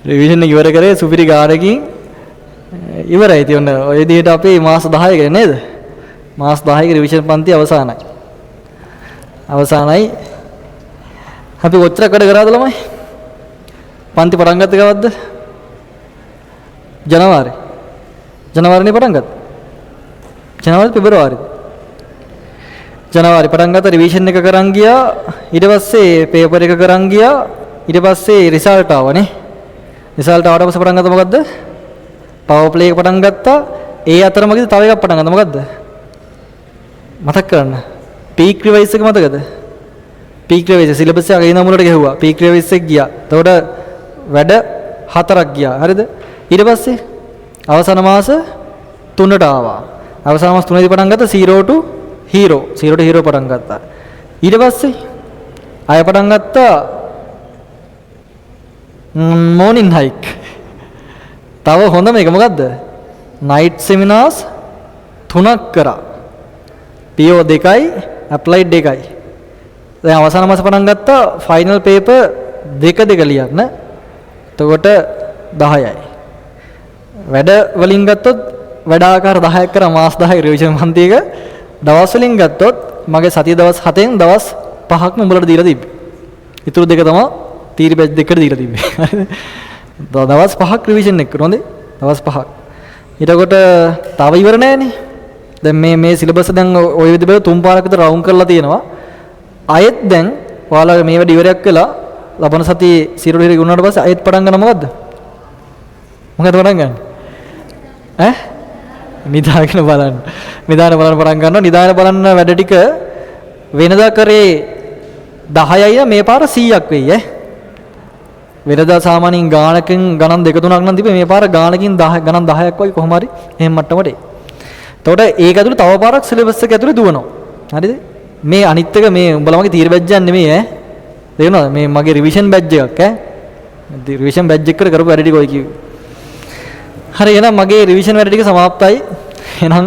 Revision එක ඉවර කරේ සුපිරි ගානකින් ඉවරයි. ඉතින් ඔය විදිහට අපේ මාස 10ක නේද? මාස 10ක රිවිෂන් පන්ති අවසానයි. අපි කොච්චර වැඩ කරාද ළමයි? පන්ති පටන් ගත්තේ කවද්ද? ජනවාරිනේ පටන් ගත්තා. ජනවාරි පටන් ගත්තා රිවිෂන් එක කරන් ගියා. ඊට පස්සේ පේපර් එක කරන් ගියා. ඊට පස්සේ රිසල්ට් ආවනේ. රිසල්ට් ආවට පස්සේ පටන් ගත්තා මොකද්ද? පවර් ප්ලේ එක පටන් ගත්තා. ඒ අතරමැදි තව එකක් පටන් ගත්තා. මොකද්ද? මතක් කරන්න. පීක් රිවයිස් එක මතකද? පීක් රිවයිස් සිලබස් එක අගින මුලට ගෙහුවා. පීක් රිවයිස් එක ගියා. එතකොට වැඩ 4ක් ගියා. හරිද? ඊට පස්සේ අවසාන මාස 3ට ආවා. අවසාන මාස 3දී පටන් ගත්තා 0 to hero. 0 to hero පටන් ගත්තා. ඊට පස්සේ ආය පටන් ගත්තා morning hike. තව හොඳම එක මොකද්ද? night seminars 3ක් කරා. PO 2යි applied 2යි. දැන් අවසාන මාස පටන් ගත්තා final paper දෙක ලියන්න. එතකොට 10යි. වැඩ වලින් ගත්තොත් වැඩ ආකාර 10ක් කරා මාස 10ක රිවිෂන් පන්ති එක. දවස් වලින් ගත්තොත් මගේ සතිය දවස් 7න් දවස් 5ක්ම උඹලට දීලා තිබ්බේ. ඊටු දෙක තමයි තීරි බැච් දෙකට දීලා තිබ්බේ. දවස් 5ක් රිවිෂන් එක කරනොත් දවස් 5ක්. ඊටකොට තව ඉවර නෑනේ. දැන් මේ සිලබස් දැන් ඔය විදිහට තුන් පාරක් විතර රවුන්ඩ් කරලා තියෙනවා. ආයෙත් දැන් ඔයාලා මේ වැඩ ඉවරයක් කළා. ලබන සතියේ සිරුරු හිරි ගුණාට පස්සේ ආයෙත් පටන් ගන්න මොකද්ද? මොකද පටන් ගන්න? නිදාගෙන බලන්න. නිදාන බලන්න පටන් ගන්නවා. නිදාන බලන්න වැඩ ටික වෙනදා කරේ 10යි මේ පාර 100ක් වෙයි වෙනදා සාමාන්‍යයෙන් ගානකින් ගණන් 2-3ක් නම් තිබේ. මේ පාර ගානකින් 10 ගණන් 10ක් වගේ කොහොම හරි එහෙම මට්ටමට එයි. එතකොට ඒක ඇතුළේ තව පාරක් සිලබස් එක ඇතුළේ දුවනවා. හරිද? මේ අනිත් එක මේ උඹලා මගේ තීර බැජ් එකක් නෙමෙයි තේරෙනවද? මේ මගේ රිවිෂන් බැජ් එකක් රිවිෂන් බැජ් එකට කරපු වැඩ ටික ඔය කිව්වේ. හරි එහෙනම් මගේ රිවිෂන් වැඩ ටික සමාප්තයි. එහෙනම්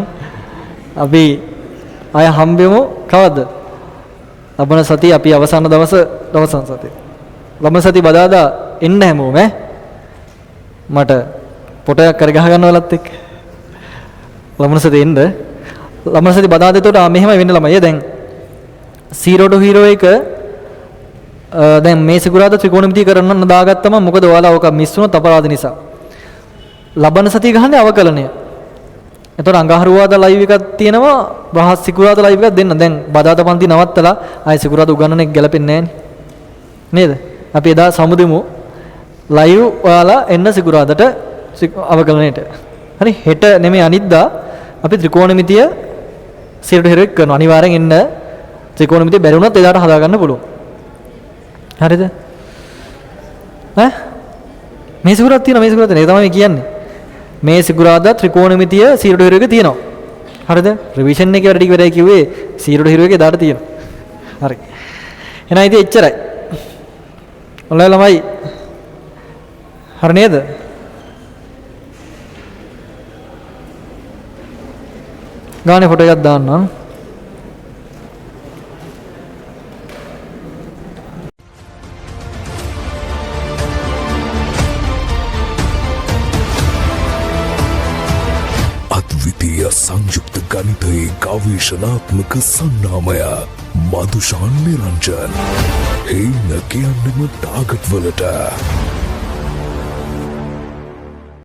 අපි ආය හම්බෙමු කවද්ද? ලබන සතිය අපි අවසාන සතිය. ලබන සතිය බදාදා එන්න හැමෝම මට පොටයක් කර ගහ ගන්නවලත් එක්ක. ලබන සතිය එන්න. ලබන සතිය බදාදා එතකොට මෙහෙමයි වෙන්න ළමයි. දැන් 0 to hero එක දැන් මේ සිකුරාදා ත්‍රිකෝණමිතිය කරන්න දාගත්තම මොකද ඔයාලා ඔක මිස් වුණොත් අපරාධ නිසා. ලබන සතිය ගහන්නේ අවකලනය. එතකොට අඟහරුවාදා ලයිව් එකක් තියෙනවා. බ්‍රහස් සිකුරාදා ලයිව් එකක් දෙන්න. දැන් බදාදා පන්ති නවත්තලා ආයි සිකුරාදා උගන්නන එක ගැලපෙන්නේ නැහැ නේද? අපි එදා සමුදෙමු ලයිව් ඔයාලා එන්න සිකුරාදට අවකලනයට. හරි හෙට නෙමෙයි අනිද්දා අපි ත්‍රිකෝණමිතිය සිරට හිරෙක් කරනවා. අනිවාර්යෙන් එන්න. ත්‍රිකෝණමිතිය බැරි වුණත් එදාට හදා ගන්න පුළුවන්. හරිද? මේ සිකුරාදා තියෙනවා මේ සිකුරාදා නේ තමයි කියන්නේ. මේ සිකුරාදා ත්‍රිකෝණමිතිය සිරට හිරෙක තියෙනවා. හරිද? රිවිෂන් එකේ වැඩ ටික වැඩයි කිව්වේ සිරට හිරෙකේ දාට තියෙනවා. හරි. එහෙනම් ඉතින් එච්චරයි. ඔයාලා ළමයි හරි නේද? ගානේ ෆොටෝ එකක් දාන්නම්. අද්විතීය සංයුක්ත ගණිතයේ ගවේෂණාත්මක සන්නාමය මදුෂාන් නිරංජන්. හේන කියන්නම ටාගට් වලට